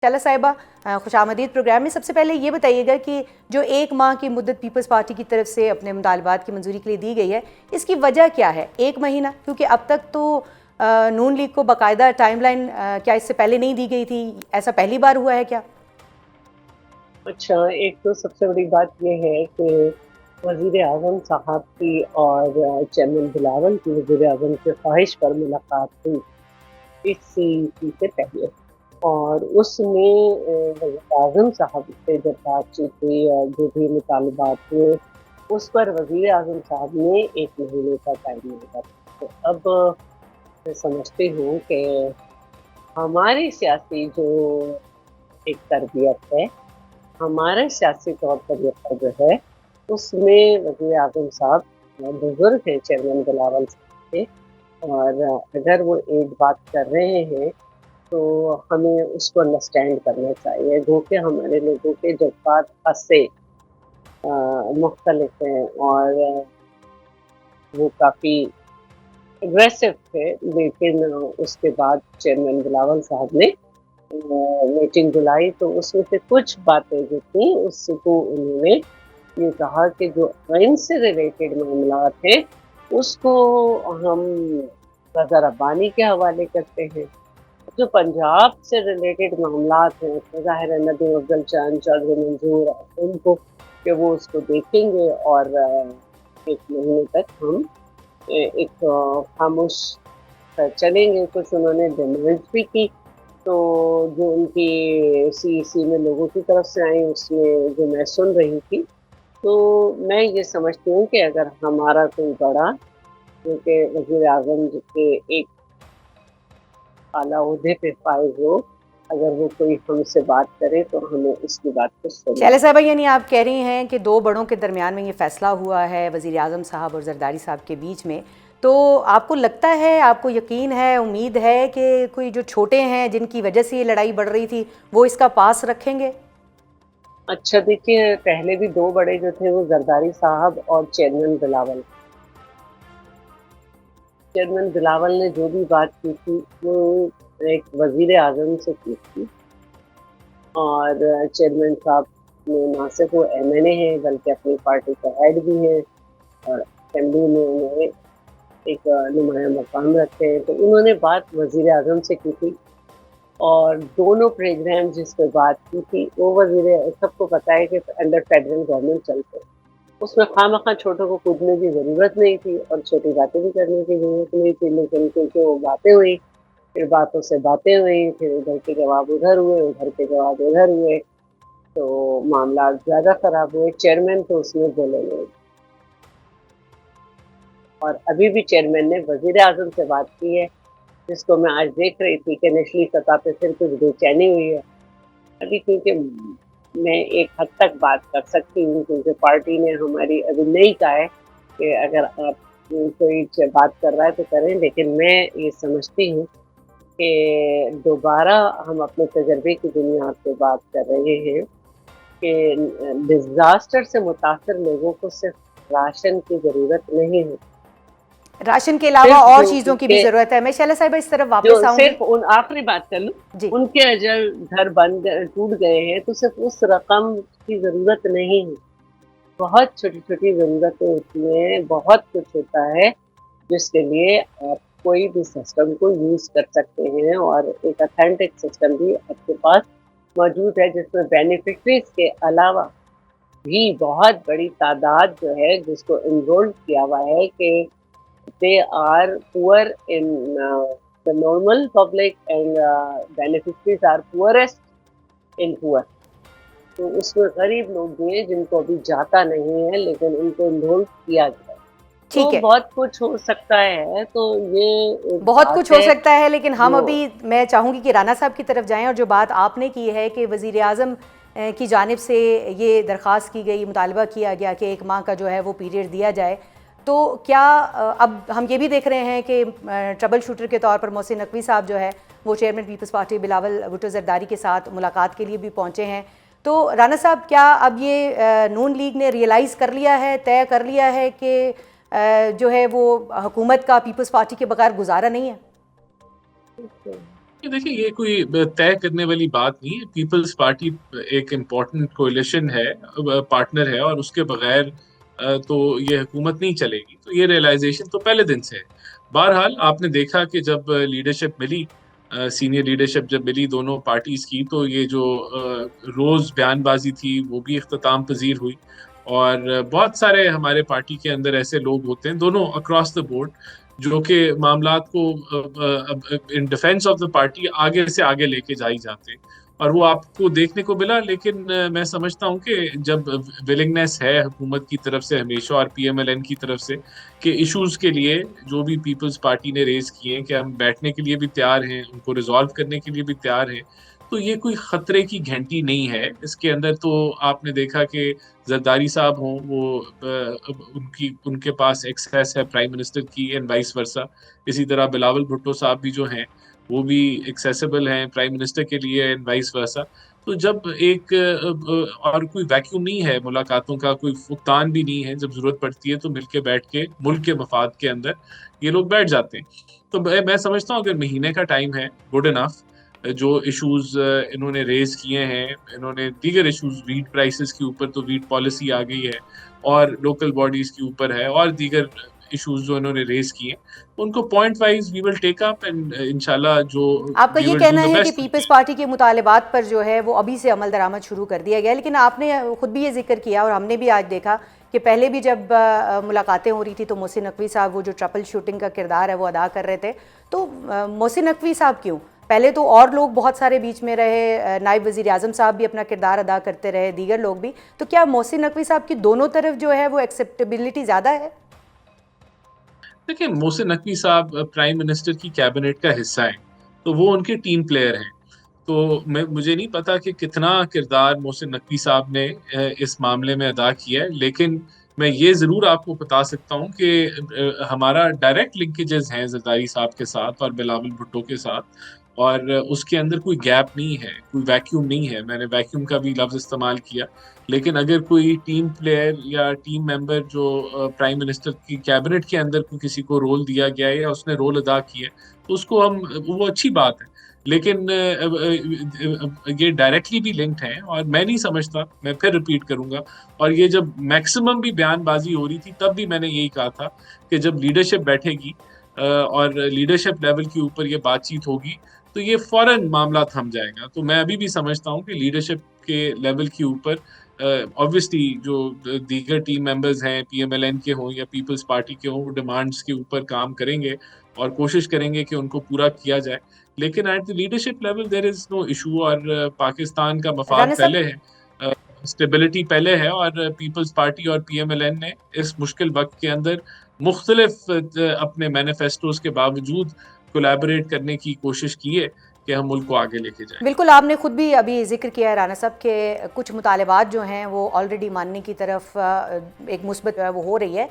شعلہ صاحبہ، خوش آمدید پروگرام میں۔ سب سے پہلے یہ بتائیے گا کہ جو 1 ماہ کی مدت پیپلز پارٹی کی طرف سے اپنے مطالبات کی منظوری کے لیے دی گئی ہے، اس کی وجہ کیا ہے؟ 1 مہینہ، کیونکہ اب تک تو نون لیگ کو باقاعدہ ٹائم لائن کیا اس سے پہلے نہیں دی گئی تھی؟ ایسا پہلی بار ہوا ہے کیا؟ اچھا، ایک تو سب سے بڑی بات یہ ہے کہ وزیر اعظم صاحب کی اور چیئرمین بلاول کی وزیر اعظم کی خواہش پر ملاقات ہوئی اس چیز سے پہلے، اور اس میں وزیر اعظم صاحب سے جب بات چیت ہوئی اور جو بھی مطالبات ہوئے اس پر وزیر اعظم صاحب نے 1 مہینے کا ٹائم لیا۔ تو اب میں سمجھتی ہوں کہ ہماری سیاسی جو ایک تربیت ہے، ہمارے سیاسی طور طریقہ جو ہے، اس میں وزیر اعظم صاحب بزرگ ہیں چیئرمین بلاول صاحب کے، اور اگر وہ ایک بات کر رہے ہیں تو ہمیں اس کو انڈرسٹینڈ کرنا چاہیے، جو کہ ہمارے لوگوں کے جذبات خاصے مختلف ہیں اور وہ کافی اگریسو تھے، لیکن اس کے بعد چیئرمین بلاول صاحب نے میٹنگ بلائی تو اس میں سے کچھ باتیں جو تھیں اس کو انہوں نے یہ کہا کہ جو آئین سے ریلیٹڈ معاملات ہیں اس کو ہم رضا ربانی کے حوالے کرتے ہیں، جو پنجاب سے ریلیٹڈ معاملات ہیں ظاہر ہے ندیم افضل چاند، چودھری منظور، ان کو کہ وہ اس کو دیکھیں گے اور 1 مہینے تک ہم ایک خاموش چلیں گے۔ کچھ انہوں نے ڈیمانڈ بھی کی، تو جو ان کی سی سی میں لوگوں کی طرف سے آئیں اس میں جو میں سن رہی تھی، تو میں یہ سمجھتی ہوں کہ اگر ہمارا کوئی بڑا کیونکہ وزیر اعظم کے ایک اعلیٰ عہدے پہ فائز ہو، اگر وہ کوئی ہم سے بات کرے تو ہمیں اس کی بات کو سننا۔ شعلہ صاحبہ، یعنی آپ کہہ رہی ہیں کہ 2 بڑوں کے درمیان میں یہ فیصلہ ہوا ہے وزیر اعظم صاحب اور زرداری صاحب کے بیچ میں، تو آپ کو لگتا ہے، آپ کو یقین ہے، امید ہے کہ کوئی جو چھوٹے ہیں جن کی وجہ سے یہ لڑائی بڑھ رہی تھی وہ اس کا پاس رکھیں گے؟ اچھا دیکھیے، پہلے بھی 2 بڑے جو تھے وہ زرداری صاحب اور چیئرمین بلاول۔ چیئرمین بلاول نے جو بھی بات کی تھی وہ ایک وزیر اعظم سے کی تھی، اور چیئرمین صاحب نے نہ صرف وہ ایم این اے ہیں بلکہ اپنی پارٹی کا ہیڈ بھی ہیں اور اسمبلی میں انہوں نے ایک نمایاں مقام رکھتے ہیں، تو انہوں نے بات وزیر اعظم سے کی تھی، اور دونوں پروگرام جس پہ بات کی تھی وہ سب کو پتا ہے کہ انڈر فیڈرل گورنمنٹ چلتے ہیں، اس میں خواہ چھوٹوں کو کودنے کی ضرورت نہیں تھی اور چھوٹی باتیں بھی کرنے کی ضرورت نہیں تھی، لیکن کیونکہ وہ باتیں ہوئی، پھر باتوں سے باتیں ہوئی، پھر ادھر کے جواب ادھر ہوئے، ادھر کے جواب ادھر ہوئے، تو معاملات زیادہ خراب ہوئے۔ چیئرمین تو اس میں بولے نہیں، اور ابھی بھی چیئرمین نے وزیر اعظم سے بات کی ہے، جس کو میں آج دیکھ رہی تھی کہ نچلی سطح پہ پھر کچھ بے چینی ہوئی ہے ابھی، کیونکہ میں ایک حد تک بات کر سکتی ہوں کیونکہ پارٹی نے ہماری ابھی نہیں کہا ہے کہ اگر آپ کوئی بات کر رہا ہے تو کریں، لیکن میں یہ سمجھتی ہوں کہ دوبارہ ہم اپنے تجربے کی بنیاد پہ بات کر رہے ہیں کہ ڈیزاسٹر سے متاثر لوگوں کو صرف راشن کی ضرورت نہیں ہے، راشن کے علاوہ صرف اور جو چیزوں ان کی بھی کے ضرورت ہے۔ میں شعلہ صاحبہ اس طرف جو واپس آؤں گی۔ صرف ان آخری بات کر لوں، جی ان کے گھر ٹوٹ گئے ہیں تو صرف اس رقم کی ضرورت نہیں ہے، بہت چھوٹی چھوٹی ضرورتیں ہوتی ہیں، بہت کچھ ہوتا ہے جس کے لیے آپ کوئی بھی سسٹم کو یوز کر سکتے ہیں، اور ایک اتھینٹک سسٹم بھی آپ کے پاس موجود ہے جس میں بینیفیشریز کے علاوہ بھی بہت بڑی تعداد جو ہے جس کو انرول کیا ہوا ہے کہ they are poor in the normal public and beneficiaries are poorest in poor، تو اس میں غریب لوگ ہیں جن کو ابھی جاتا نہیں ہے لیکن ان کو انرول کیا گیا ہے، تو ٹھیک ہے، بہت کچھ ہو سکتا ہے، تو یہ ایک بہت کچھ بات ہو ہے سکتا ہے، لیکن ہم جو ابھی میں چاہوں گی کہ رانا صاحب کی طرف جائیں، اور جو بات آپ نے کی ہے کہ وزیر اعظم کی جانب سے یہ درخواست کی گئی، مطالبہ کیا گیا کہ 1 ماہ کا جو ہے وہ پیریڈ دیا جائے، تو کیا اب ہم یہ بھی دیکھ رہے ہیں کہ ٹربل شوٹر کے طور پر محسن نقوی صاحب جو ہے وہ chairman peoples party Bilawal Bhutto Zardari کے ساتھ ملاقات کے لیے بھی پہنچے ہیں، تو رانا صاحب کیا اب یہ نون لیگ نے ریئلائز کر لیا ہے، طے کر لیا ہے کہ جو ہے وہ حکومت کا پیپلز پارٹی کے بغیر گزارا نہیں ہے؟ یہ دیکھیں، یہ کوئی طے کرنے والی بات نہیں ہے. پیپلز پارٹی ایک امپورٹنٹ کولیشن ہے، پارٹنر ہے، اور اس کے بغیر تو یہ حکومت نہیں چلے گی. تو یہ ریئلائزیشن تو پہلے دن سے ہے. بہرحال آپ نے دیکھا کہ جب لیڈرشپ ملی، سینئر لیڈرشپ جب ملی دونوں پارٹیز کی، تو یہ جو روز بیان بازی تھی وہ بھی اختتام پذیر ہوئی. اور بہت سارے ہمارے پارٹی کے اندر ایسے لوگ ہوتے ہیں دونوں اکراس دا بورڈ، جو کہ معاملات کو in defence of the party آگے سے آگے لے کے جائی جاتے ہیں، اور وہ آپ کو دیکھنے کو ملا. لیکن میں سمجھتا ہوں کہ جب ولنگنیس ہے حکومت کی طرف سے ہمیشہ اور پی ایم ایل این کی طرف سے کہ ایشوز کے لیے جو بھی پیپلز پارٹی نے ریز کیے ہیں کہ ہم بیٹھنے کے لیے بھی تیار ہیں، ان کو ریزالو کرنے کے لیے بھی تیار ہیں، تو یہ کوئی خطرے کی گھنٹی نہیں ہے اس کے اندر. تو آپ نے دیکھا کہ زرداری صاحب ہوں، وہ ان کے پاس ایکسیس ہے پرائم منسٹر کی اینڈ وائس ورسا. اسی طرح بلاول بھٹو صاحب بھی جو ہیں وہ بھی ایکسیسیبل ہیں پرائم منسٹر کے لیے اینڈ وائس ورسا. تو جب ایک اور کوئی ویکیوم نہیں ہے ملاقاتوں کا، کوئی فقدان بھی نہیں ہے، جب ضرورت پڑتی ہے تو مل کے بیٹھ کے ملک کے مفاد کے اندر یہ لوگ بیٹھ جاتے ہیں. تو میں سمجھتا ہوں اگر مہینے کا ٹائم ہے گڈ انف. جو ایشوز انہوں نے ریز کیے ہیں، انہوں نے دیگر ایشوز، ویٹ پرائسز کے اوپر تو ویٹ پالیسی آ گئی ہے، اور لوکل باڈیز کے اوپر ہے، اور دیگر ایشوز جو انہوں نے ریز کیے ہیں، ان کو point wise we will take up and انشاءاللہ جو آپ کا یہ کہنا ہے کہ پیپلز پارٹی کے مطالبات پر جو ہے وہ ابھی سے عمل درآمد شروع کر دیا گیا. لیکن آپ نے خود بھی یہ ذکر کیا اور ہم نے بھی آج دیکھا کہ پہلے بھی جب ملاقاتیں ہو رہی تھی تو محسن نقوی صاحب وہ جو ٹرپل شوٹنگ کا کردار ہے وہ ادا کر رہے تھے. تو محسن نقوی صاحب کیوں؟ پہلے تو اور لوگ بہت سارے بیچ میں رہے، نائب وزیر اعظم صاحب بھی اپنا کردار ادا کرتے رہے، دیگر لوگ بھی. تو کیا محسن نقوی صاحب کی دونوں طرف جو ہے وہ ایکسیپٹیبلٹی زیادہ ہے؟ دیکھیں، محسن نقوی صاحب پرائم منسٹر کی کیبنٹ کا حصہ ہیں، تو وہ ان کے ٹیم پلیئر ہیں. تو مجھے نہیں پتا کہ کتنا کردار محسن نقوی صاحب نے اس معاملے میں ادا کیا ہے، لیکن میں یہ ضرور آپ کو بتا سکتا ہوں کہ ہمارا ڈائریکٹ لنکیجز ہیں زرداری صاحب کے ساتھ اور بلاول بھٹو کے ساتھ، اور اس کے اندر کوئی گیپ نہیں ہے، کوئی ویکیوم نہیں ہے. میں نے ویکیوم کا بھی لفظ استعمال کیا. لیکن اگر کوئی ٹیم پلیئر یا ٹیم ممبر جو پرائم منسٹر کی کیبنٹ کے اندر کسی کو رول دیا گیا ہے یا اس نے رول ادا کیا ہے تو اس کو وہ اچھی بات ہے. لیکن یہ ڈائریکٹلی بھی لنکڈ ہیں، اور میں نہیں سمجھتا، میں پھر ریپیٹ کروں گا، اور یہ جب میکسیمم بھی بیان بازی ہو رہی تھی تب بھی میں نے یہی کہا تھا کہ جب لیڈرشپ بیٹھے گی اور لیڈرشپ لیول کے اوپر یہ بات چیت ہوگی تو یہ فوراً معاملہ تھم جائے گا. تو میں ابھی بھی سمجھتا ہوں کہ لیڈرشپ کے لیول کے اوپر obviously جو دیگر ٹیم ممبرز ہیں، پی ایم ایل این کے ہوں یا پیپلز پارٹی کے ہوں، وہ ڈیمانڈز کے اوپر کام کریں گے اور کوشش کریں گے کہ ان کو پورا کیا جائے. لیکن at the leadership level there is no issue, اور پاکستان کا مفاد پہلے ہے، اسٹیبلٹی پہلے ہے، اور پیپلز پارٹی اور پی ایم ایل این نے اس مشکل وقت کے اندر مختلف اپنے مینیفیسٹوز کے باوجود کولیبریٹ کرنے کی کوشش کی ہے کہ ہم ملک کو آگے لے کے جائیں. بالکل، آپ نے خود بھی ابھی ذکر کیا ہے رانا صاحب کہ کچھ مطالبات جو ہیں وہ آلریڈی ماننے کی طرف ایک مثبت وہ ہو رہی ہے.